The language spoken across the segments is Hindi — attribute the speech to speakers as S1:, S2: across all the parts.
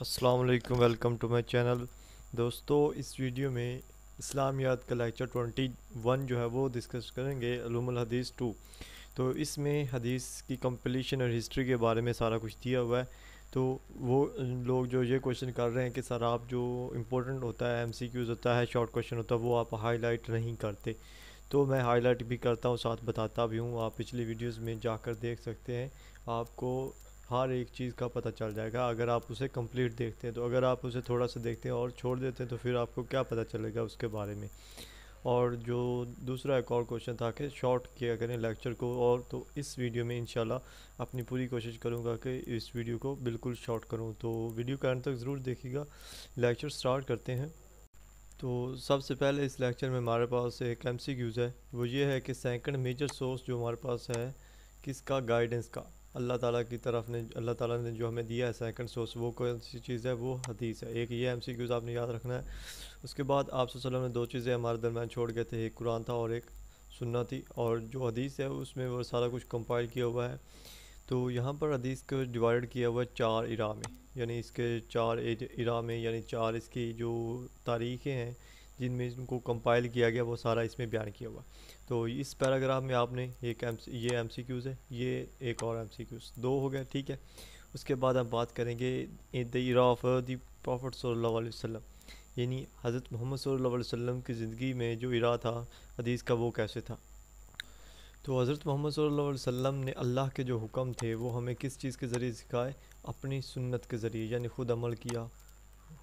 S1: अस्सलाम वालेकुम, वेलकम टू माय चैनल। दोस्तों, इस वीडियो में इस्लामियात का लेक्चर 21 जो है वो डिस्कस करेंगे, उलूमुल हदीस 2। तो इसमें हदीस की कंप्लीशन और हिस्ट्री के बारे में सारा कुछ दिया हुआ है। तो वो लोग जो ये क्वेश्चन कर रहे हैं कि सर आप जो इम्पोर्टेंट होता है एमसीक्यूज़ होता है, शॉर्ट क्वेश्चन होता है, वो आप हाईलाइट नहीं करते। तो मैं हाईलाइट भी करता हूँ, साथ बताता भी हूँ। आप पिछली वीडियोस में जाकर देख सकते हैं, आपको हर एक चीज़ का पता चल जाएगा अगर आप उसे कंप्लीट देखते हैं। तो अगर आप उसे थोड़ा सा देखते हैं और छोड़ देते हैं तो फिर आपको क्या पता चलेगा उसके बारे में। और जो दूसरा एक और क्वेश्चन था कि शॉर्ट किया करें लेक्चर को, और तो इस वीडियो में इंशाल्लाह अपनी पूरी कोशिश करूँगा कि इस वीडियो को बिल्कुल शॉर्ट करूँ। तो वीडियो का अंत तक ज़रूर देखिएगा। लेक्चर स्टार्ट करते हैं। तो सबसे पहले इस लेक्चर में हमारे पास एक एमसीक्यूज़ है। वो ये है कि सेकंड मेजर सोर्स जो हमारे पास है किसका, गाइडेंस का, अल्लाह ताला ने जो हमें दिया है सेकंड सोर्स, वो कौन सी चीज़ है, वो हदीस है। एक ये एमसीक्यूज़ आपने याद रखना है। उसके बाद आप सल्लल्लाहु अलैहि वसल्लम ने दो चीज़ें हमारे दरमियान छोड़ गए थे, एक कुरान था और एक सुन्नत थी। और जो हदीस है उसमें वो सारा कुछ कंपाइल किया हुआ है। तो यहाँ पर हदीस को डिवाइड किया हुआ है चार इरा में, यानी इसके चार इरा में, यानी चार इसकी जो तारीखें हैं जिनमें इनको कंपाइल किया गया, वो सारा इसमें बयान किया हुआ। तो इस पैराग्राफ में आपने ये एमसीक्यूज़ है, ये एक और एमसीक्यूज़, दो हो गया, ठीक है। उसके बाद हम बात करेंगे the era of the profit सल्लल्लाहु अलैहि वसल्लम, यानी हज़रत मोहम्मद सल्लल्लाहु अलैहि वसल्लम की ज़िंदगी में जो इरा था हदीस का, वो कैसे था। तो हज़रत मोहम्मद सल्लल्लाहु अलैहि वसल्लम ने अल्लाह के जो हुक्म थे वो हमें किस चीज़ के ज़रिए सिखाए, अपनी सुन्नत के ज़रिए, यानी ख़ुद अमल किया,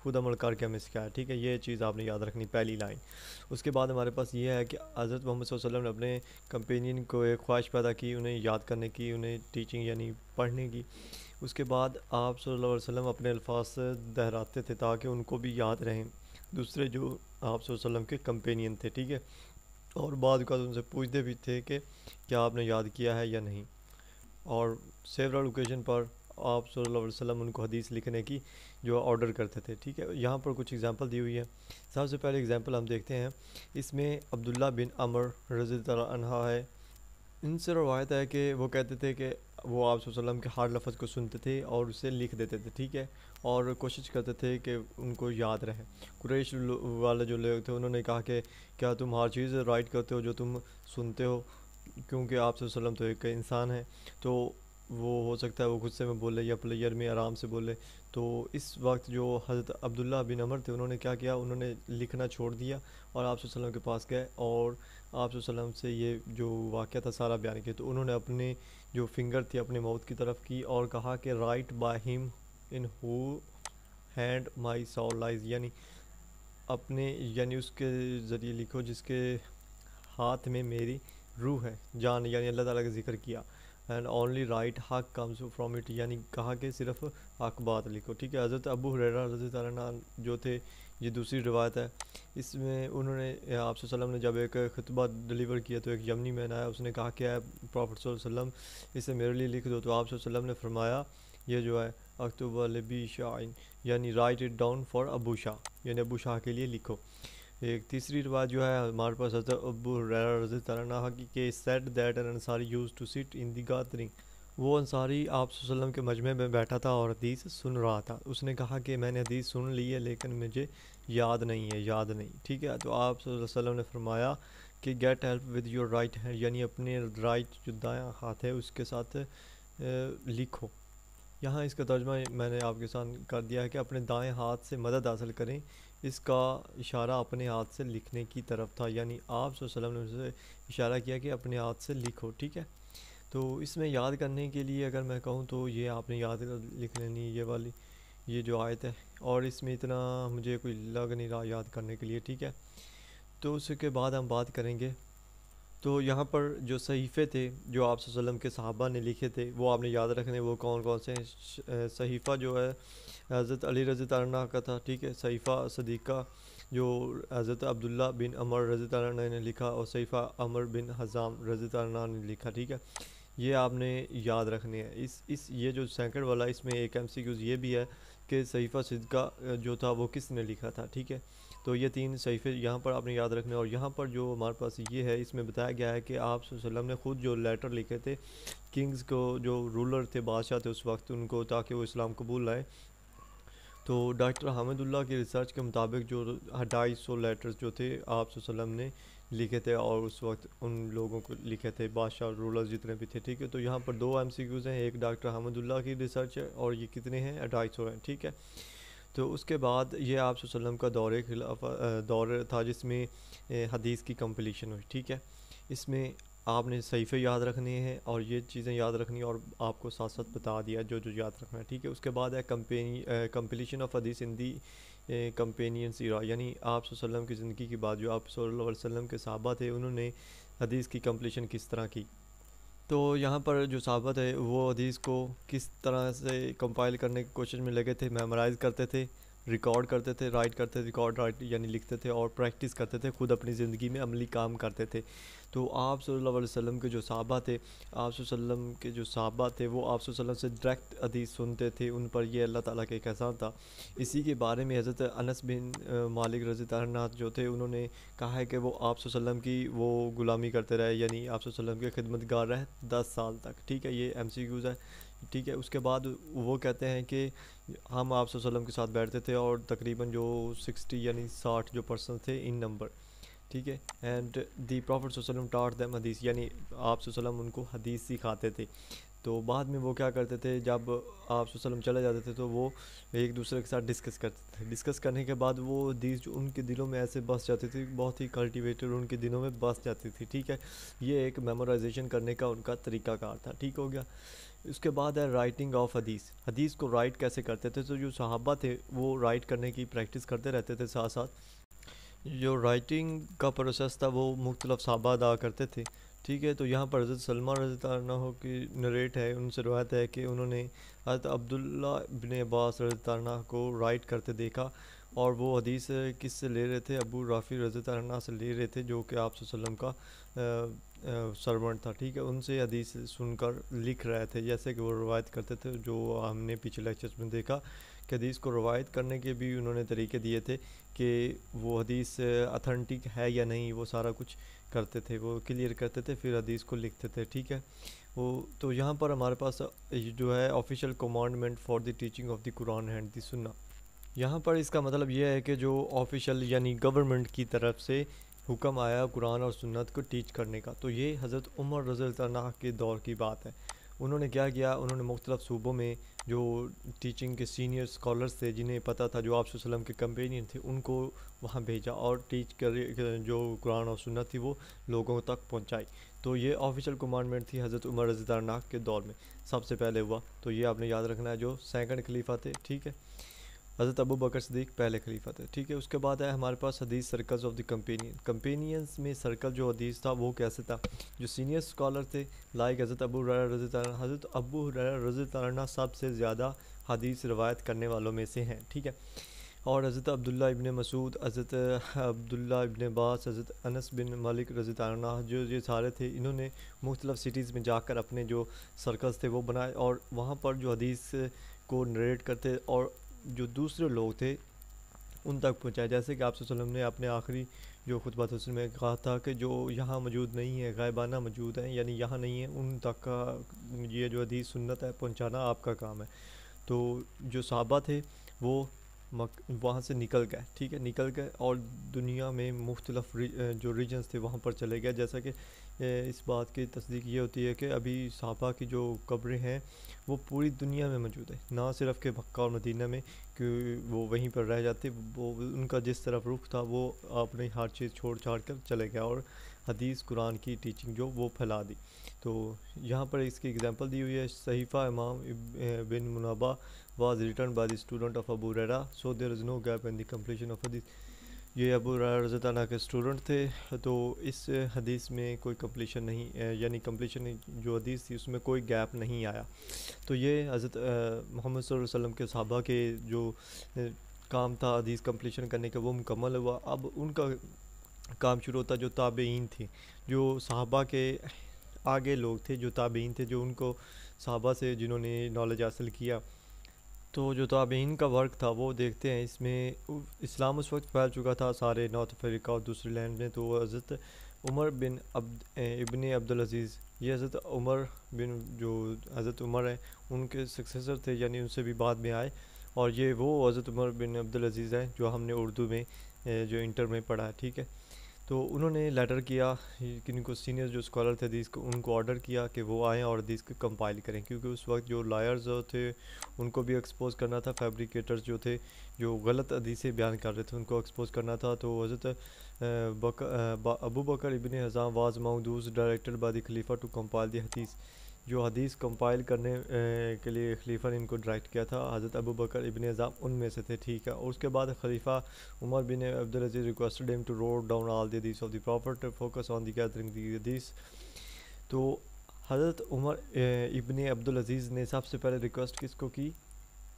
S1: खुद अमल करके हमें सिखाया, ठीक है। ये चीज़ आपने याद रखनी, पहली लाइन। उसके बाद हमारे पास ये है कि हज़रत मोहम्मद सल्लल्लाहु अलैहि वसल्लम ने अपने कंपेनियन को एक ख्वाहिश पैदा की, उन्हें याद करने की, उन्हें टीचिंग यानी पढ़ने की। उसके बाद आप सल्लल्लाहु अलैहि वसल्लम अपने अल्फाज से दोहराते थे ताकि उनको भी याद रहें, दूसरे जो आप सल्लल्लाहु अलैहि वसल्लम के कंपेनियन थे, ठीक है। और बाद का उनसे पूछते भी थे कि क्या आपने याद किया है या नहीं। और सेवरल ओकेजन पर आप सल्लल्लाहु अलैहि वसल्लम उनको हदीस लिखने की जो ऑर्डर करते थे, ठीक है। यहाँ पर कुछ एग्जांपल दी हुई है। सबसे पहले एग्जांपल हम देखते हैं, इसमें अब्दुल्ला बिन अमर रज़ी अल्लाह अन्हा है। इनसे रवायत है कि वो कहते थे कि वो आप सल्लल्लाहु अलैहि वसल्लम के हर लफ्ज़ को सुनते थे और उसे लिख देते थे, ठीक है। और कोशिश करते थे कि उनको याद रहे। कुरैश वाले जो लोग थे उन्होंने कहा कि क्या तुम हर चीज़ राइट करते हो जो तुम सुनते हो, क्योंकि आप सल्लल्लाहु अलैहि वसल्लम तो एक इंसान है, तो वो हो सकता है वो गुस्से में बोले या प्लेयर में आराम से बोले। तो इस वक्त जो हज़रत अब्दुल्ला बिन अमर थे उन्होंने क्या किया, उन्होंने लिखना छोड़ दिया और आप सल्लल्लाहु अलैहि वसल्लम के पास गए और आप सल्लल्लाहु अलैहि वसल्लम से ये जो वाक़या था सारा बयान किया। तो उन्होंने अपने जो फिंगर थी अपने माउथ की तरफ की और कहा कि right by him in who hand my soul lies, यानी अपने, यानी उसके ज़रिए लिखो जिसके हाथ में मेरी रूह है, जान, यानी अल्लाह ताला का जिक्र किया। एंड ओनली राइट हक कम्स फ्रॉम इट, यानी कहा कि सिर्फ हक बात लिखो, ठीक है। हज़रत अबू हुरैरा रज़ी अल्लाह अन्हु जो थे, ये दूसरी रिवायत है। इसमें उन्होंने आप सल्लल्लाहु अलैहि वसल्लम ने जब एक खुतबा डिलीवर किया तो एक यमनी मैन आया, उसने कहा कि प्रॉफिट सल्लल्लाहु अलैहि वसल्लम इसे मेरे लिए लिख दो। तो आप सल्लल्लाहु अलैहि वसल्लम ने फरमाया ये जो है अक्तूबर लबी शाइन, यानी right it down for Abu Shah, यानी अबू शाह के लिए लिखो। एक तीसरी रिवाज जो है हमारे पास हज़रत अबू हुरैरा रज़ी अल्लाह अन्हु की said that an Ansari used to sit in the gathering, वो अंसारी आप सल्लल्लाहु अलैहि वसल्लम के मजमे में बैठा था और हदीस सुन रहा था। उसने कहा कि मैंने हदीस सुन ली है लेकिन मुझे याद नहीं है, याद नहीं, ठीक है। तो आप सल्लल्लाहु अलैहि वसल्लम ने फरमाया कि get help with your right hand, यानी अपने राइट जो दायां हाथ है उसके साथ लिखो। यहाँ इसका तर्जमा मैंने आपके साथ कर दिया है कि अपने दाएं हाथ से मदद हासिल करें। इसका इशारा अपने हाथ से लिखने की तरफ था, यानी आप सल्लल्लाहु अलैहि वसल्लम ने उसे इशारा किया कि अपने हाथ से लिखो, ठीक है। तो इसमें याद करने के लिए अगर मैं कहूँ तो ये आपने याद लिख लेनी, ये वाली ये जो आयत है, और इसमें इतना मुझे कोई लग नहीं रहा याद करने के लिए, ठीक है। तो उसके बाद हम बात करेंगे। तो यहाँ पर जो सहीफ़े थे जो आप सल्लल्लाहु अलैहि वसल्लम के सहाबा ने लिखे थे वो आपने याद रखने, वो कौन कौन से हैं। सहीफ़ा जो है हज़रत अली रज़ी अल्लाह अन्हु का था, ठीक है। सहीफ़ा सदीक़ा जो हज़रत अब्दुल्ला बिन अमर रज़ी अल्लाह अन्हु ने लिखा, और सहीफ़ा अमर बिन हज़ाम रज़ी अल्लाह अन्हु ने लिखा, ठीक है। ये आपने याद रखने हैं। इस ये जो सेकंड वाला, इसमें एक एमसीक्यूज़ ये भी है कि सहीफ़ा सिद्का जो था वो किसने लिखा था, ठीक है। तो ये तीन सहीफ़े यहाँ पर आपने याद रखने। और यहाँ पर जो हमारे पास ये है, इसमें बताया गया है कि आप सल्लल्लाहु अलैहि वसल्लम ने ख़ुद जो लेटर लिखे थे किंग्स को, जो रूलर थे, बादशाह थे उस वक्त, उनको, ताकि वो इस्लाम कबूल लाए। तो डॉक्टर हामिदुल्लाह की रिसर्च के मुताबिक जो 250 लेटर्स जो थे आप वसल्लम ने लिखे थे, और उस वक्त उन लोगों को लिखे थे, बादशाह रूलर्स जितने भी थे, ठीक है। तो यहाँ पर 2 MCQs हैं, एक डॉक्टर हामिदुल्लाह की रिसर्च है और ये कितने हैं, 250 हैं, ठीक है। तो उसके बाद ये आप वसल्लम का दौर था जिसमें हदीस की कंप्लीशन हुई, ठीक है। इसमें आपने सहीफ़े याद रखने हैं और ये चीज़ें याद रखनी है, और आपको साथ साथ बता दिया जो जो याद रखना है, ठीक है। उसके बाद है कंप्लीशन ऑफ हदीस इन दी कंपेनियन सीरा, यानी आप वसल्लम की ज़िंदगी के बाद जो आप सल्लल्लाहु अलैहि वसल्लम के सहाबा थे उन्होंने हदीस की कंप्लीशन किस तरह की। तो यहाँ पर जो सहाबा थे वो हदीस को किस तरह से कंपाइल करने की कोशिश में लगे थे, मेमोराइज़ करते थे, रिकॉर्ड करते थे, राइट करते थे, रिकॉर्ड राइट यानी लिखते थे, और प्रैक्टिस करते थे, खुद अपनी ज़िंदगी में अमली काम करते थे। तो आप सल्लल्लाहु अलैहि वसल्लम के जो सहाबा थे, आप वसल्लम के जो सहाबा थे वो आप वसल्लम से डायरेक्ट हदीस सुनते थे, उन पर ये अल्लाह ताला का एक एहसान था। इसी के बारे में हज़रत अनस बिन मालिक रज़ी अल्लाह अन्हु जो थे उन्होंने कहा है कि वो आप वसल्लम की वो ग़ुलामी करते रहे, यानी आप वसल्लम के खिदमतगार रहे 10 साल तक, ठीक है। ये MCQs है, ठीक है। उसके बाद वो कहते हैं कि हम आप वसल्लम के साथ बैठते थे और तकरीबन जो 60 यानी 60 जो पर्सन थे इन नंबर, ठीक है। एंड दी प्रॉफिट वसल्लम टाट दैम हदीस, यानी आप वसल्लम उनको हदीस सिखाते थे। तो बाद में वो क्या करते थे, जब आप वसल्लम चले जाते थे तो वो एक दूसरे के साथ डिस्कस करते थे। डिस्कस करने के बाद वो हदीस जो उनके दिलों में ऐसे बस जाती थी, बहुत ही कल्टिवेटेड उनके दिलों में बस जाती थी, ठीक है। ये एक मेमोराइजेशन करने का उनका तरीक़ाकार था, ठीक हो गया। उसके बाद है राइटिंग ऑफ हदीस, हदीस को राइट कैसे करते थे। तो जो सहाबा थे वो राइट करने की प्रैक्टिस करते रहते थे, साथ साथ जो राइटिंग का प्रोसेस था वो मुख्तलिफ सहाबा अदा करते थे, ठीक है। तो यहाँ पर हज़रत सलमा रज़ी अल्लाह अन्हु की नरेट है, उनसे रवायत है कि उन्होंने हज़रत अब्दुल्ला इब्न अब्बास रज़ी अल्लाह अन्हु को राइट करते देखा, और वो हदीस किस से ले रहे थे, अबू राफ़ी रज़ी अल्लाह अन्हु से ले रहे थे, जो कि आप वसल्लम का सर्वेंट था, ठीक है। उनसे हदीस सुनकर लिख रहे थे, जैसे कि वो रवायत करते थे, जो हमने पिछले लेक्चर्स में देखा कि हदीस को रवायत करने के भी उन्होंने तरीके दिए थे कि वो हदीस अथेंटिक है या नहीं, वो सारा कुछ करते थे, वो क्लियर करते थे, फिर हदीस को लिखते थे, ठीक है। वो तो यहाँ पर हमारे पास जो है official commandment for the teaching of the Quran and the सुन्ना। यहाँ पर इसका मतलब यह है कि जो ऑफिशियल यानी गवर्नमेंट की तरफ से हुक्म आया कुरान और सुन्नत को टीच करने का, तो ये हज़रत उमर रज़ी अल्लाह अन्हु के दौर की बात है। उन्होंने क्या किया, उन्होंने मुख्तलिफ सूबों में जो टीचिंग के सीनियर स्कॉलर्स थे, जिन्हें पता था, जो आप वसल्लम के कंपेनियन थे, उनको वहाँ भेजा और टीच कर जो कुरान और सुन्नत थी वो लोगों तक पहुँचाई। तो ये ऑफिशियल कमांडमेंट थी हज़रत उमर रज़ी अल्लाह अन्हु के दौर में सबसे पहले हुआ। तो ये आपने याद रखना है, जो सेकंड खलीफा थे, ठीक है। हज़रत अबू बकर सिद्दीक़ पहले खलीफा थे, ठीक है। उसके बाद है हमारे पास हदीस सर्कल्स ऑफ द कंपेनियंस में सर्कल जो हदीस था वो कैसे था, जो सीनियर स्कॉलर थे लाइक हज़रत अबू हुरैरा रज़ी अल्लाह अन्हु सबसे ज़्यादा हदीस रवायत करने वालों में से हैं, ठीक है। और हज़रत अब्दुल्ला इब्न मसूद, हज़रत अब्दुल्ला इब्न अब्बास, हज़रत अनस बिन मालिक रज़ी अल्लाह अन्हु, जो ये सारे थे, इन्होंने मुख्तलिफ़ सिटीज़ में जाकर अपने जो सर्कल्स थे वो बनाए, और वहाँ पर जो हदीस को नरेट करते और जो दूसरे लोग थे उन तक पहुँचाए। जैसे कि आप वसल्लम ने अपने आखिरी जो खुतबा तस्लीम में कहा था कि जो यहाँ मौजूद नहीं है, गायबाना मौजूद हैं, यानी यहाँ नहीं है, उन तक का ये जो हदीस सुन्नत है पहुँचाना आपका काम है। तो जो सहाबा थे वो वहाँ से निकल गए, ठीक है, निकल गए और दुनिया में मुख्तलिफ जो रीजन्स थे वहाँ पर चले गए। जैसा कि इस बात की तस्दीक ये होती है कि अभी सहाबा की जो कब्रें हैं वो पूरी दुनिया में मौजूद है, ना सिर्फ के मक्का और मदीना में, कि वो वहीं पर रह जाते, वो उनका जिस तरफ रुख था वो आपने हर चीज़ छोड़ छाड़ कर चले गया और हदीस कुरान की टीचिंग जो वो फैला दी। तो यहाँ पर इसकी एग्जांपल दी हुई है, सहीफ़ा इमाम बिन Munabao was written by the student of Abu Huraira, so there is no gap in the completion of hadith। ये अबू हुरैरा रज़ी अल्लाह अन्हु के स्टूडेंट थे, तो इस हदीस में कोई कंप्लीशन नहीं, यानी कंप्लीशन जो हदीस थी उसमें कोई गैप नहीं आया। तो ये हज़रत मोहम्मद सल्लल्लाहु अलैहि वसल्लम के सहाबा के जो काम था हदीस कंप्लीशन करने का वो मुकम्मल हुआ। अब उनका काम शुरू होता जो ताबईन थे, जो सहाबा के आगे लोग थे, जो ताबईन थे, जो उनको सहाबा से जिन्होंने नॉलेज हासिल किया। तो जो ताबईन का वर्क था वो देखते हैं, इसमें इस्लाम उस वक्त फैल चुका था सारे नॉर्थ अफ्रीका और दूसरे लैंड में। तो हज़रत उमर बिन इब्न अब्दुल अज़ीज़, ये हज़रत उमर बिन जो हज़रत उमर है उनके सक्सेसर थे, यानी उनसे भी बाद में आए। और ये वो हज़रत उमर बिन अब्दुल अज़ीज़ हैं जो हमने उर्दू में जो इंटर में पढ़ा है, ठीक है। तो उन्होंने लेटर किया कि इनको सीनियर जो स्कॉलर थे हदीस को, उनको ऑर्डर किया कि वो आएँ और हदीस को कंपाइल करें, क्योंकि उस वक्त जो लायर्स थे उनको भी एक्सपोज करना था, फैब्रिकेटर्स जो थे जो गलत हदीसें बयान कर रहे थे उनको एक्सपोज करना था। तो हज़रत Abu Bakr ibn Hazm was माउदूस डायरेक्टेड बाय द खलीफा टू कंपाइल द हदीस, जो हदीस कंपाइल करने के लिए खलीफा ने इनको डायरेक्ट किया था। हज़रत अबू बकर इब्न हज़ाम उनमें से थे, ठीक है। और उसके बाद खलीफा Umar bin Abdul Aziz requested him to wrote down all the हदीस of the prophet focus on the gathering the हदीस। तो हज़रत उमर इब्न अब्दुल अज़ीज़ ने सबसे पहले रिक्वेस्ट किसको की?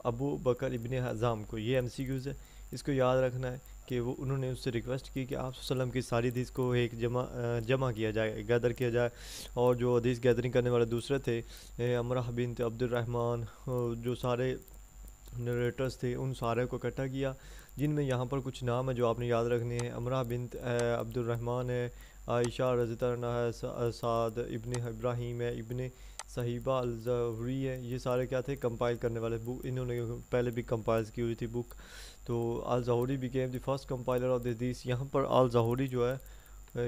S1: अबू बकर इब्न हज़ाम को। ये MCQs है, इसको याद रखना है कि वो उन्होंने उससे रिक्वेस्ट की कि आप वसल्लम की सारी हदीस को एक जमा किया जाए, गैदर किया जाए। और जो हदीस गैदरिंग करने वाले दूसरे थे अमराह बिनत अब्दुर्रहमान, जो सारे नरेटर्स थे उन सारे को इकट्ठा किया, जिनमें यहाँ पर कुछ नाम है जो आपने याद रखने हैं। अमराह बिनत अब्दुर्रहमान है, आयशा रज़ियल्लाहु अन्हा है, साद इब्न इब्राहीम है, इब्न सहीबा अल-ज़ुहरी है। ये सारे क्या थे? कंपाइल करने वाले बुक, इन्होंने पहले भी कंपाइल की हुई थी बुक। तो Al-Zuhri became the first compiler of the हदीस। यहाँ पर अल-ज़ुहरी जो है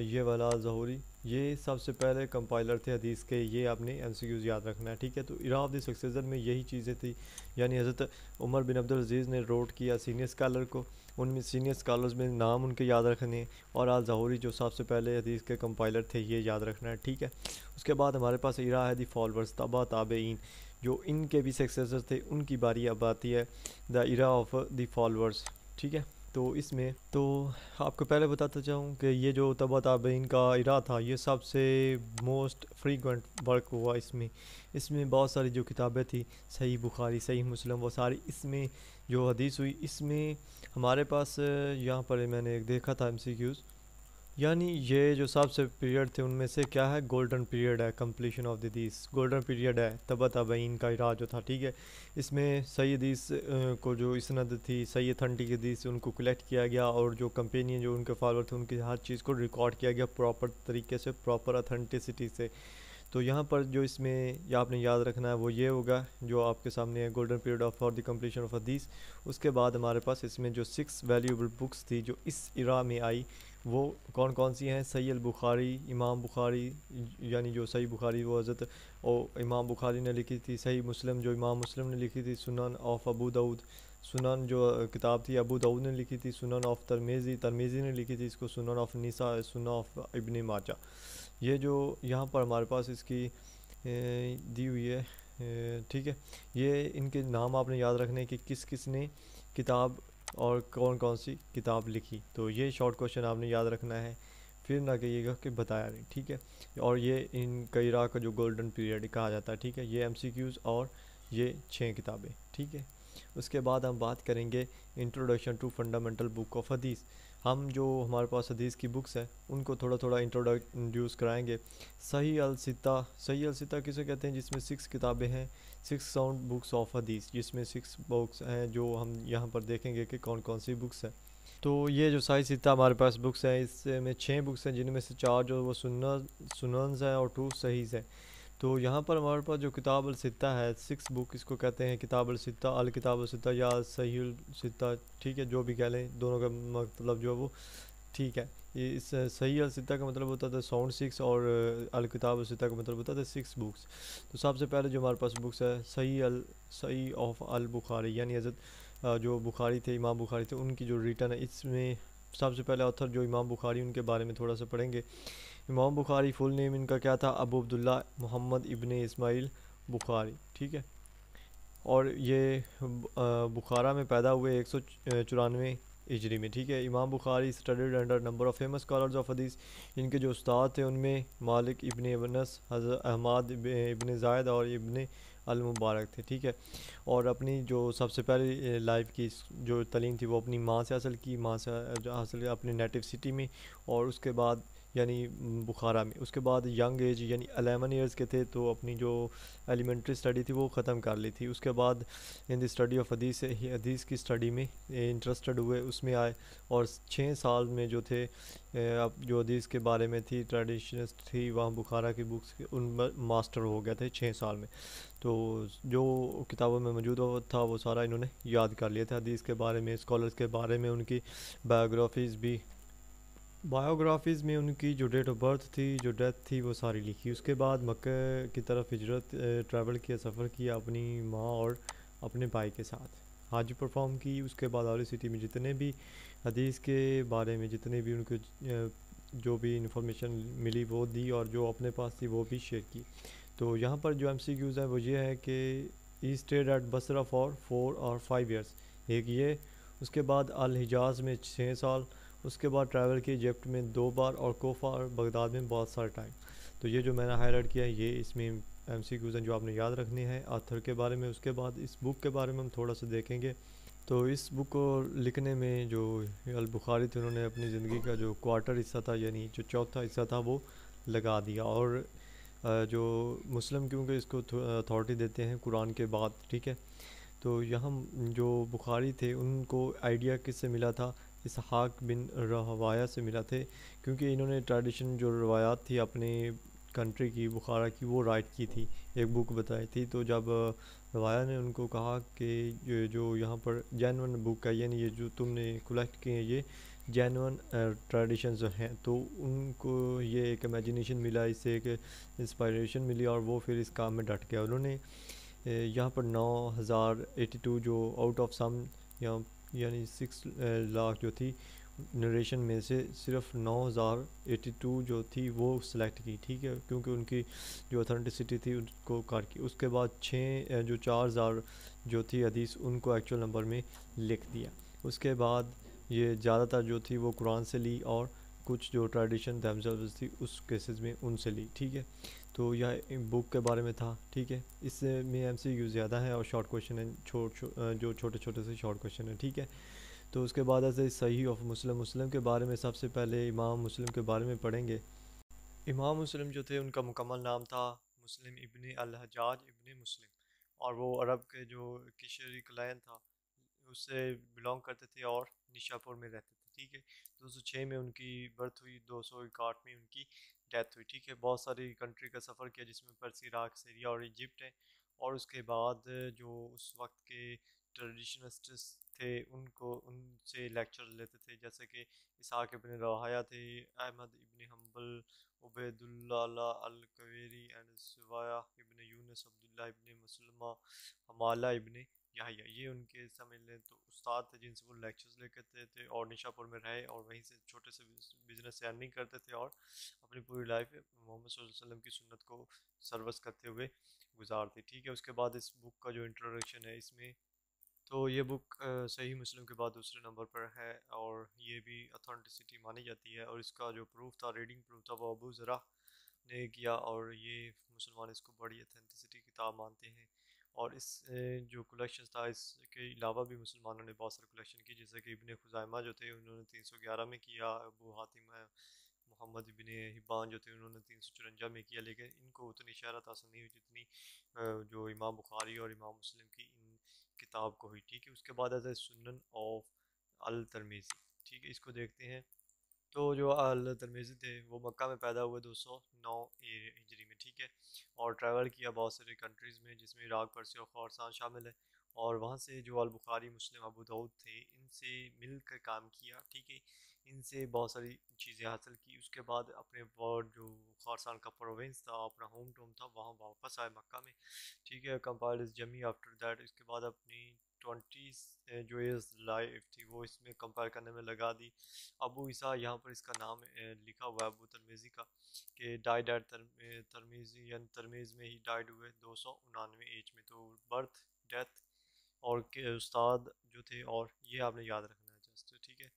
S1: ये वाला अल-ज़ुहरी, ये सबसे पहले कंपाइलर थे हदीस के। ये आपने MCQs याद रखना है, ठीक है। तो इरा ऑफ द सक्सेसर में यही चीज़ें थी, यानी हज़रत उमर बिन अब्दुल अज़ीज़ ने रोट किया सीनियर स्कॉलर को, उनमें सीनियर स्कॉलर्स में नाम उनके याद रखने हैं, और अल-ज़ुहरी जो सबसे पहले हदीस के कंपाइलर थे ये याद रखना है, ठीक है। उसके बाद हमारे पास इरा है दी फॉलोअर्स तबा ताबेईन, जो इनके भी सक्सेसर थे उनकी बारी अब आती है, the era of the followers, ठीक है। तो इसमें तो आपको पहले बताता चाहूँ कि ये जो तबा ताबेईन का इरा था ये सबसे मोस्ट फ्रीक्वेंट वर्क हुआ इसमें बहुत सारी जो किताबें थी, सही बुखारी, सही मुस्लिम, वो सारी इसमें जो हदीस हुई इसमें हमारे पास यहाँ पर मैंने एक देखा था MCQs, यानी ये जो सबसे पीरियड थे उनमें से क्या है? गोल्डन पीरियड है, कंप्लीशन ऑफ द हदीस, गोल्डन पीरियड है तबा ताबईन का इरा जो था, ठीक है। इसमें सही हदीस को जो इसनद थी, सही अथेंटिक हदीस उनको कलेक्ट किया गया, और जो कंपेनियन जो उनके फॉलोअर थे उनकी हर चीज़ को रिकॉर्ड किया गया प्रॉपर तरीके से, प्रॉपर अथेंटिसिटी से। तो यहाँ पर जो इसमें या आपने याद रखना है वो ये होगा जो आपके सामने है, golden period of for the completion of हदीस। उसके बाद हमारे पास इसमें जो 6 वैल्यूएबल बुक्स थी जो इस इरा में आई, वो कौन कौन सी हैं? सही अल बुखारी, इमाम बुखारी, यानी जो सही बुखारी वो हज़रत इमाम बुखारी ने लिखी थी। सही मुस्लिम जो इमाम मुस्लिम ने लिखी थी। सुनन ऑफ अबू दाऊद, सुनन जो किताब थी अबू दाऊद ने लिखी थी। सुनन ऑफ तरमीज़ी ने लिखी थी इसको। सुनन ऑफ निसा, सुनन ऑफ इब्न माजा। ये जो यहाँ पर हमारे पास इसकी दी हुई है, ठीक है। ये इनके नाम आपने याद रखने कि किस किस ने किताब और कौन कौन सी किताब लिखी। तो ये शॉर्ट क्वेश्चन आपने याद रखना है, फिर ना कहिएगा कि बताया नहीं, ठीक है। और ये इन इरा का जो गोल्डन पीरियड कहा जाता है, ठीक है। ये MCQs और ये 6 किताबें, ठीक है। उसके बाद हम बात करेंगे introduction to fundamental book of हदीस। हम जो हमारे पास हदीस की बुक्स हैं उनको थोड़ा थोड़ा इंट्रोड्यूस कराएंगे। सही अल सित्ता किसे कहते हैं? जिसमें 6 किताबें हैं, 6 साउंड बुक्स ऑफ हदीस, जिसमें 6 बुक्स हैं जो हम यहाँ पर देखेंगे कि कौन कौन सी बुक्स हैं। तो ये जो सही सित्ता हमारे पास बुक्स हैं, इसमें 6 बुक्स हैं, जिनमें से 4 जो वो सुनन्स हैं और 2 सहीज़ हैं। तो यहाँ पर हमारे पास जो किताब अल सित्ता है, 6 बुक इसको कहते हैं किताब अल सित्ता, अल किताब अल सित्ता या सही अल सित्ता, ठीक है। जो भी कह लें, दोनों का मतलब जो है वो ठीक है। ये इस सही अल सित्ता का मतलब होता था साउंड 6, और अल किताब अल सित्ता का मतलब होता था 6 बुक्स। तो सबसे पहले जो हमारे पास बुक्स है सही ऑफ अल बुखारी, यानी हज़रत जो बुखारी थे, इमाम बुखारी थे, उनकी जो रिटर्न है। इसमें सबसे पहले ऑथर जो इमाम बुखारी, उनके बारे में थोड़ा सा पढ़ेंगे। इमाम बुखारी फुल नेम इनका क्या था? अबू अब्दुल्ला मोहम्मद इब्न इस्माइल बुखारी, ठीक है। और ये बुखारा में पैदा हुए 194 हिजरी में, ठीक है। इमाम Bukhari studied under number of famous scholars of हदीस। इनके जो उस्ताद थे उनमें मालिक इब्न अनस, हज़रत अहमद इब्न ज़ायद और इब्न अल मुबारक थे, ठीक है। और अपनी जो सबसे पहले लाइफ की जो तालीम थी वो अपनी माँ से हासिल की, माँ से हासिल अपने नेटिव सिटी में। और उसके बाद यानी बुखारा में। उसके बाद यंग एज यानी 11 ईयर्स के थे तो अपनी जो एलिमेंट्री स्टडी थी वो ख़त्म कर ली थी। उसके बाद इन द स्टडी ऑफ हदीस हदीस की स्टडी में इंटरेस्टेड हुए, उसमें आए और 6 साल में जो थे अब जो हदीस के बारे में थी ट्रेडिशनिस्ट थी वहाँ बुखारा की बुक्स उन मास्टर हो गए थे 6 साल में। तो जो किताबों में मौजूद था वो सारा इन्होंने याद कर लिया था हदीस के बारे में, स्कॉलर्स के बारे में, उनकी बायोग्राफीज़ में उनकी जो डेट ऑफ बर्थ थी, जो डेथ थी, वो सारी लिखी। उसके बाद मक्का की तरफ हिजरत ट्रैवल किया, सफ़र किया अपनी माँ और अपने भाई के साथ, हज परफॉर्म की। उसके बाद आली सिटी में जितने भी हदीस के बारे में जितने भी उनको जो भी इंफॉर्मेशन मिली वो दी और जो अपने पास थी वो भी शेयर की। तो यहाँ पर जो MCQs है वो ये है कि he stayed at Basra for 4 और 5 ईयर्स, एक ये। उसके बाद अल हिजाज़ में 6 साल। उसके बाद ट्रैवल की इजिप्ट में 2 बार और कोफा और बगदाद में बहुत सारा टाइम। तो ये जो मैंने हाईलाइट किया है ये इसमें MCQs हैं जो आपने याद रखने हैं आथर के बारे में। उसके बाद इस बुक के बारे में हम थोड़ा सा देखेंगे। तो इस बुक को लिखने में जो अल बुखारी थे उन्होंने अपनी ज़िंदगी का जो क्वार्टर हिस्सा था यानी जो चौथा हिस्सा था वो लगा दिया। और जो मुस्लिम क्योंकि इसको अथॉरिटी देते हैं कुरान के बाद, ठीक है। तो यहाँ जो बुखारी थे उनको आइडिया किससे मिला था, इसहाक बिन रवाया से मिला थे, क्योंकि इन्होंने ट्रेडिशन जो रवायात थी अपने कंट्री की बुखारा की वो राइट की थी, एक बुक बताई थी। तो जब रवाया ने उनको कहा कि ये जो यहाँ पर जैनवन बुक है यानी ये जो तुमने कलेक्ट किए हैं ये जैनवन ट्रेडिशंस हैं, तो उनको ये एक इमेजिनेशन मिला, इससे एक इंस्पायरेशन मिली और वो फिर इस काम में डट गया। उन्होंने यहाँ पर 9082 जो आउट ऑफ सम यानी 6 लाख जो थी नरेशन में से सिर्फ 9082 जो थी वो सिलेक्ट की, ठीक है, क्योंकि उनकी जो अथेंटिसिटी थी उनको कर की। उसके बाद 4000 जो थी हदीस उनको एक्चुअल नंबर में लिख दिया। उसके बाद ये ज़्यादातर जो थी वो कुरान से ली और कुछ जो ट्रेडिशन themselves थी उस केसेस में उनसे ली, ठीक है। तो यह बुक के बारे में था, ठीक है। इसमें MCQ ज़्यादा है और शॉर्ट क्वेश्चन है, जो छोटे छोटे से शॉर्ट क्वेश्चन है, ठीक है। तो उसके बाद ऐसे सही ऑफ मुस्लिम, मुस्लिम के बारे में सबसे पहले इमाम मुस्लिम के बारे में पढ़ेंगे। इमाम मुस्लिम जो थे उनका मुकम्मल नाम था मुस्लिम इब्ने अल हज्जाज इब्ने मुस्लिम, और वो अरब के जो किशरी क्लैन था उससे बिलोंग करते थे और निशापुर में रहते थे, ठीक है। 206 में उनकी बर्थ हुई, 261 में उनकी डेथ हुई, ठीक है। बहुत सारी कंट्री का सफ़र किया जिसमें पर्स, इराक, सीरिया और इजिप्ट है। और उसके बाद जो उस वक्त के ट्रेडिशनिस्ट्स थे उनको उनसे लेक्चर लेते थे, जैसे कि इसहाक इब्न रवाया थे, Ahmad ibn Hanbal, Ubaidullah al कवेरी एंड सिवाया इब्न यूनस, अब्दुल्ला इब्न मुसलमा, हमाला इब्न याहिया, ये उनके समझ लें तो उस्ताद थे जिनसे वो लेक्चर्स लेते थे और निशापुर में रहे और वहीं से छोटे से बिजनेस से अर्निंग करते थे और अपनी पूरी लाइफ मोहम्मद सल्लल्लाहु अलैहि वसल्लम की सुन्नत को सर्विस करते हुए गुजारती, ठीक है। उसके बाद इस बुक का जो इंट्रोडक्शन है इसमें, तो ये बुक सही मुस्लिम के बाद दूसरे नंबर पर है और ये भी अथेंटिसिटी मानी जाती है। और इसका जो प्रूफ था, रीडिंग प्रूफ था, वो अबू ज़रा ने किया और ये मुसलमान इसको बड़ी अथेंटिसिटी किताब मानते हैं। और इस जो कलेक्शन था इसके अलावा भी मुसलमानों ने बहुत सारे कलेक्शन की, जैसे कि इब्ने खुज़ैमा जो थे उन्होंने 311 में किया, अबू हातिम मोहम्मद इब्ने हिब्बान जो थे उन्होंने 354 में किया, लेकिन इनको उतनी शहरत हासिल नहीं हुई जितनी जो इमाम बुखारी और इमाम मुस्लिम की इन किताब को हुई, ठीक है। उसके बाद आता है सुनन ऑफ अल तरमीज़ी, ठीक है, इसको देखते हैं। तो जो अल तरमीज़ी थे वो मक्का में पैदा हुए 209 हिजरी में, ठीक है। और ट्रैवल किया बहुत सारी कंट्रीज़ में जिसमें इराक, पर्सिया और ख़ुरासान शामिल है। और वहाँ से जो अल बुखारी, मुस्लिम, अबू दाऊद थे इनसे मिल कर काम किया, ठीक है। इनसे बहुत सारी चीज़ें हासिल की। उसके बाद अपने वर्ड जो ख़ुरासान का प्रोविंस था, अपना होम टाउन था, वहाँ वापस आए मक्का में, ठीक है। कंपाइल इस जमी आफ्टर दैट, इसके बाद अपनी 20 जो इयर्स लाइफ थी वो इसमें कंपाइल करने में लगा दी। अबू ईसा यहाँ पर इसका नाम लिखा हुआ है अबू तरमीज़ी का, कि डाइड एट तरमीज़ी यानी तरमीज़ में ही डाइड हुए 299 एज में। तो बर्थ, डेथ और के उस्ताद जो थे, और ये आपने याद रखना है जस्ट, ठीक है।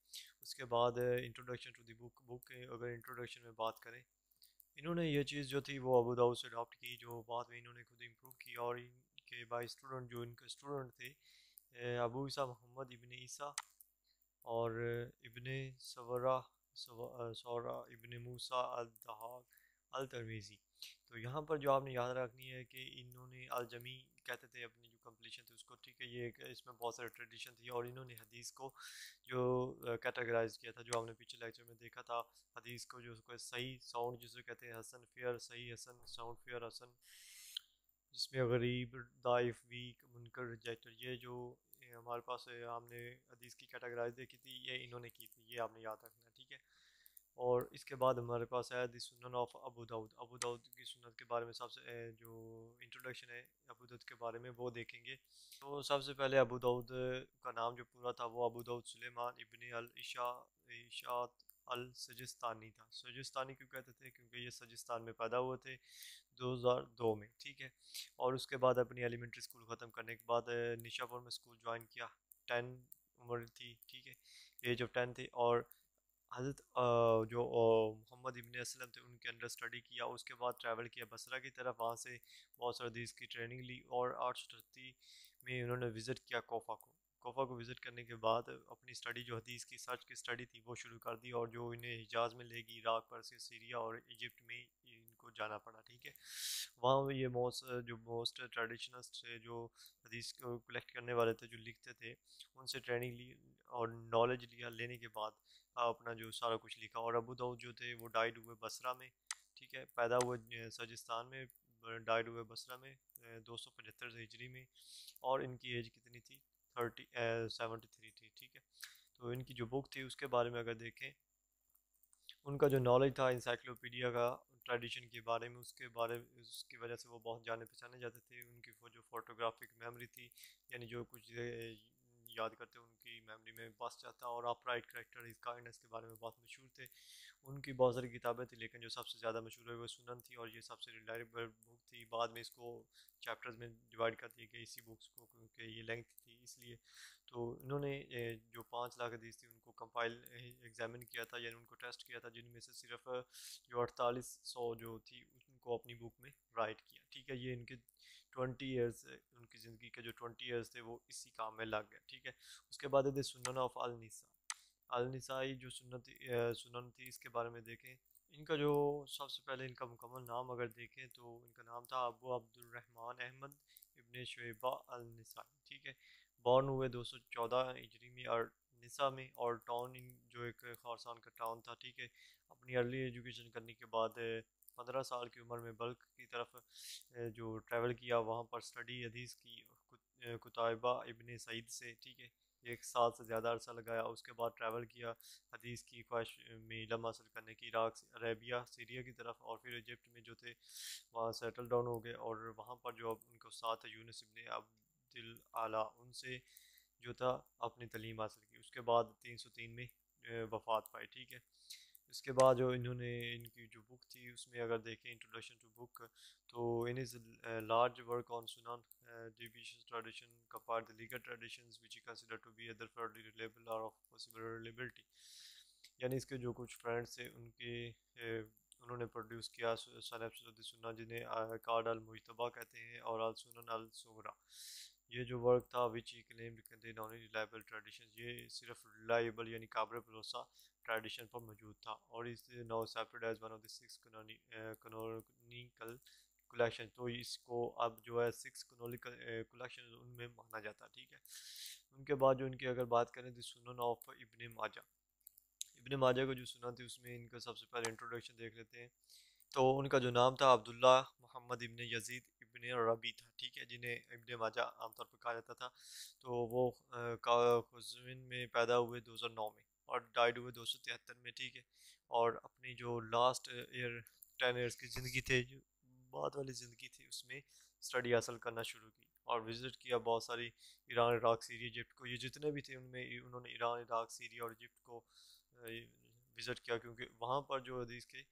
S1: उसके बाद introduction to the book, book अगर इंट्रोडक्शन में बात करें, इन्होंने ये चीज़ जो थी वो अबू दाऊद से अडॉप्ट की, जो बाद में इन्होंने खुद इम्प्रूव की। और इनके बाई स्टूडेंट जो इनके स्टूडेंट थे अबू ईसा मोहम्मद इब्ने ईसा और इब्ने सवरा सौरा इब्न मूसा अल दहाक अल तरमीज़ी। तो यहाँ पर जो आपने याद रखनी है कि इन्होंने अल जमी कहते थे अपनी जो कंप्लीशन थी उसको, ठीक है। ये एक इसमें बहुत सारे ट्रेडिशन थी और इन्होंने हदीस को जो कैटेगराइज किया था, जो आपने पीछे लेक्चर में देखा था, हदीस को जो उसको सही साउंड जिसे कहते हैं, हसन फेयर सही, हसन साउंड फेयर हसन, जिसमें गरीब दाइफ वीक मुनकर रिजेक्टर, ये जो हमारे पास है, हमने हदीस की कैटेगराइज देखी थी, ये इन्होंने की थी, ये आपने याद रखना है, ठीक है। और इसके बाद हमारे पास है दी सुनन ऑफ अबू दाऊद। अबू दाऊद की सुन्नत के बारे में सबसे जो इंट्रोडक्शन है अबू दाऊद के बारे में वो देखेंगे। तो सबसे पहले अबू दाऊद का नाम जो पूरा था वो अबू दाऊद सुलेमान इब्ने अल इशात अल सजिस्तानी था। सजिस्तानी क्यों कहते थे? क्योंकि ये सजिस्तान में पैदा हुए थे 2002 में, ठीक है। और उसके बाद अपनी एलिमेंट्री स्कूल ख़त्म करने के बाद निशापुर में स्कूल ज्वाइन किया। 10 उम्र थी, ठीक है, एज ऑफ 10 थी। और हज़रत जो मोहम्मद इब्न असलम थे उनके अंडर स्टडी किया। उसके बाद ट्रैवल किया बसरा की तरफ, वहाँ से बहुत सारे हदीस की ट्रेनिंग ली। और 838 में उन्होंने विज़िट किया कोफा को। कोफा को विज़िट करने के बाद अपनी स्टडी जो हदीस की सर्च की स्टडी थी वो शुरू कर दी, और जो इन्हें हिजाज़ में लेगी, इराक, पर्सिया, सीरिया और इजिप्ट में इनको जाना पड़ा, ठीक है। वहाँ ये मोस्ट ट्रेडिशनल्स थे जो हदीस को कलेक्ट करने वाले थे, जो लिखते थे, उनसे ट्रेनिंग ली और नॉलेज लिया। लेने के बाद अपना जो सारा कुछ लिखा। और अबू दाऊद जो थे वो डाइड हुए बसरा में, ठीक है, पैदा हुए सजिस्तान में, डाइड हुए बसरा में 275 हिजरी में। और इनकी एज कितनी थी? 73 थी, ठीक है। तो इनकी जो बुक थी उसके बारे में अगर देखें, उनका जो नॉलेज था इंसाइक्लोपीडिया का ट्रेडिशन के बारे में, उसकी वजह से वो बहुत जाने पहचाने जाते थे। उनकी वो जो फोटोग्राफिक मेमोरी थी, यानी जो कुछ याद करते उनकी मेमोरी में बस जाता। और अपराइट करेक्टर इस काइंडनेस के बारे में बहुत मशहूर थे। उनकी बहुत सारी किताबें थी, लेकिन जो सबसे ज़्यादा मशहूर है वो सुनन थी, और ये सबसे रिलायबल बुक थी। बाद में इसको चैप्टर्स में डिवाइड कर दिया गया इसी बुक्स को, क्योंकि ये लेंथ थी इसलिए। तो इन्होंने जो 5 लाख हदीस थी उनको कंपाइल एग्जामिन किया था, यानी उनको टेस्ट किया था, जिनमें से सिर्फ जो 4800 जो थी उनको अपनी बुक में राइट किया, ठीक है। ये इनके 20 ईयर्स, उनकी ज़िंदगी के जो 20 ईयर्स थे वो इसी काम में लग गए, ठीक है। उसके बाद है सुनन ऑफ अल निसा। अल निसाई जो सुनन थी इसके बारे में देखें। इनका जो सबसे पहले इनका मुकम्मल नाम अगर देखें तो इनका नाम था अबू अब्दुर्रहमान अहमद इब्ने शुएबा अल निसाई, ठीक है। बॉर्न हुए 214 हिजरी में और निसा में। और टाउन जो एक खारसान का टाउन था, ठीक है। अपनी अर्ली एजुकेशन करने के बाद 15 साल की उम्र में बल्क की तरफ जो ट्रैवल किया, वहाँ पर स्टडी हदीस की कुतायबा इब्ने सईद से, ठीक है। 1 साल से ज़्यादा अरसा लगाया। उसके बाद ट्रैवल किया हदीस की ख्वाहिश में इल्म हासिल करने की, इराक, अरेबिया, सीरिया की तरफ, और फिर इजिप्ट में जो थे वहाँ सेटल डाउन हो गए। और वहाँ पर जो अब उनके साथ यूनुस इब्ने अब्दुल आला, उनसे जो था अपनी तलीम हासिल की। उसके बाद 303 में वफ़ात पाई, ठीक है। इसके बाद जो इन्होंने इनकी जो बुक थी उसमें अगर देखें इंट्रोडक्शन टू बुक, तो in is large work on Sunan डिविशियस tradition compare the legal traditions which he consider to be other fairly reliable और ऑफ पॉसिबल रिलेबिलिटी। यानी इसके जो कुछ फ्रेंड्स थे उनके उन्होंने प्रोड्यूस किया सनद सुन्ना, जिन्हें कार्ड अल मुजतबा कहते हैं, और अल सुनन अल सुगरा। ये जो वर्क था which he claim contain only reliable tradition, ये सिर्फ रिलायबल यानी काबिल भरोसा ट्रेडिशन पर मौजूद था। और इस now accepted as one of the 6 canonical collection. तो इसको अब जो है 6 कैनोनिकल कलेक्शन उनमें माना जाता, ठीक है। उनके बाद जो इनकी अगर बात करें तो सुनन ऑफ इब्ने माजा। इब्ने माजा को जो सुना थी उसमें इनका सबसे पहले इंट्रोडक्शन देख लेते हैं। तो उनका जो नाम था अब्दुल्ला मोहम्मद इब्ने यजीद इब्ने रबी था, ठीक है, जिन्हें इब्ने माजा आमतौर पर कहा जाता था। तो वो कज़विन में पैदा हुए 2009 में और डाइड हुए 273 में, ठीक है। और अपनी जो लास्ट ईयर 10 ईयर्स की ज़िंदगी थे, जो बाद वाली ज़िंदगी थी, उसमें स्टडी हासिल करना शुरू की और विज़िट किया बहुत सारी ईरान, इराक, सीरिया, इजिप्ट को। ये जितने भी थे उनमें उन्होंने ईरान, इराक, सीरिया और इजिप्ट को विज़िट किया, क्योंकि वहाँ पर जो हदीस के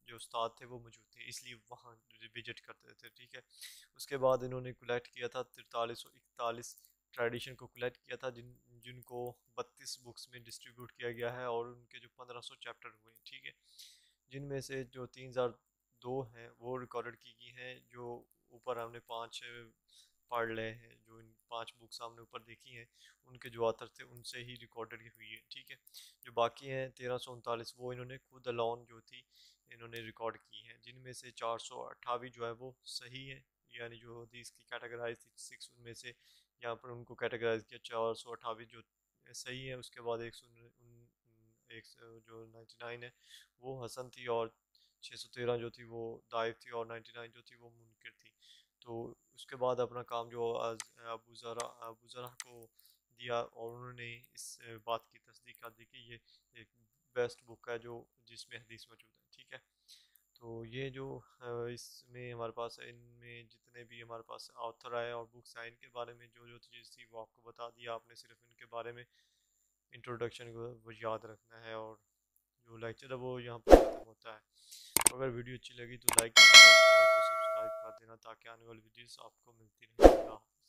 S1: जो उस्ताद थे वो मौजूद थे, इसलिए वहाँ विजिट करते थे, ठीक है। उसके बाद इन्होंने कलेक्ट किया था 4341 ट्रेडिशन को कलेक्ट किया था, जिनको 32 बुक्स में डिस्ट्रीब्यूट किया गया है। और उनके जो 1500 चैप्टर हुए, ठीक है, जिनमें से जो 3002 हैं वो रिकॉर्डेड की गई हैं। जो ऊपर हमने 5 पढ़ रहे हैं, जो इन 5 बुक्स हमने ऊपर देखी हैं उनके जो ऑथर थे उनसे ही रिकॉर्डेड हुई है, ठीक है। जो बाकी हैं 1339 वो इन्होंने खुद अलोन जो थी इन्होंने रिकॉर्ड की हैं, जिनमें से 428 जो है वो सही है, यानी जो हदीस की कैटेगराइज थी 6 उनमें से यहाँ पर उनको कैटेगराइज किया 428 जो सही है। उसके बाद एक जो 99 है वो हसन थी, और 613 जो थी वो दाइफ थी, और 99 जो थी वो मुनकर थी। तो उसके बाद अपना काम जो अबू ज़रा को दिया, और उन्होंने इस बात की तस्दीक कर दी कि ये एक बेस्ट बुक है जो जिसमें हदीस मौजूद है, ठीक है। तो ये जो इसमें हमारे पास इनमें जितने भी हमारे पास ऑथर आए और बुक्स आए इनके बारे में जो जो चीज़ थी वो आपको बता दिया आपने, सिर्फ इनके बारे में इंट्रोडक्शन को वो याद रखना है, और जो लेक्चर है वो यहाँ पर ख़त्म होता है। तो अगर वीडियो अच्छी लगी तो लाइक करना और चैनल को सब्सक्राइब कर देना ताकि आने वाली वीडियोस आपको मिलती रहें।